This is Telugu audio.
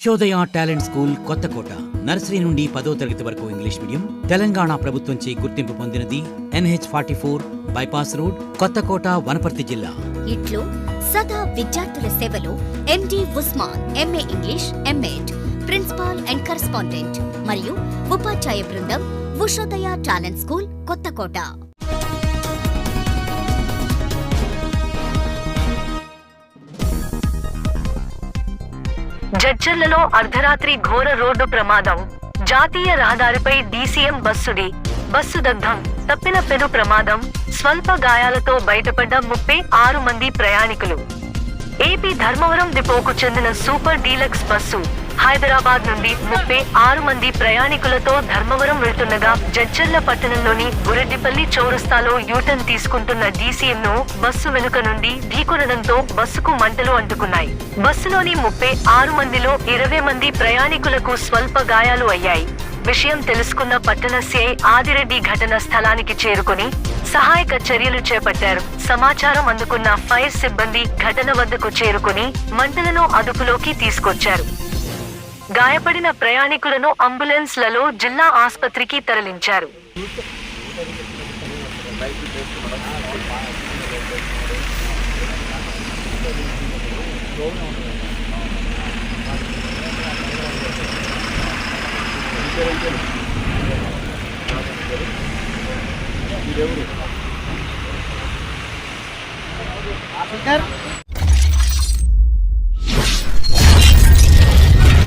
Vishwodaya talent school Kothakota nursery నుండి 10వ తరగతి వరకు ఇంగ్లీష్ మీడియం తెలంగాణ ప్రభుత్వంచే గుర్తింపు పొందినది NH44 bypass road Kothakota Wanaparthy జిల్లా. ఇట్లు సదా విద్యార్థుల సేవలో MD Usman MA English MAd principal and correspondent మరియు ఉపాధ్యాయ బృందం విశ్వోదయ టాలెంట్ స్కూల్ కొత్తకోట. జడ్చర్లలో అర్ధరాత్రి ఘోర రోడ్డు ప్రమాదం. జాతీయ రహదారిపై DCM బస్సు దగ్ధం. తప్పిన పెను ప్రమాదం. స్వల్ప గాయాలతో బయటపడ్డ 36 మంది ప్రయాణికులు. ఏపీ ధర్మవరం డిపోకు చెందిన సూపర్ డీలక్స్ బస్సు హైదరాబాద్ నుండి 36 మంది ప్రయాణికులతో ధర్మవరం వెళ్తుండగా జడ్చర్ల పట్టణంలోని గురెడ్డిపల్లి చౌరస్తాలో యూటర్న్ తీసుకుంటున్న DCMను బస్సు వెనుక నుండి ఢీకొనడంతో బస్సుకు మంటలు అంటుకున్నాయి. బస్సులోని 36 మందిలో 20 మంది ప్రయాణికులకు స్వల్ప గాయాలు అయ్యాయి. విషయం తెలుసుకున్న పట్టణ CI ఆదిరెడ్డి ఘటన స్థలానికి చేరుకుని సహాయక చర్యలు చేపట్టారు. సమాచారం అందుకున్న ఫైర్ సిబ్బంది ఘటన వద్దకు చేరుకుని మంటలను అదుపులోకి తీసుకొచ్చారు. గాయపడిన ప్రయాణికులను అంబులెన్స్లలో జిల్లా ఆసుపత్రికి తరలించారు. సార్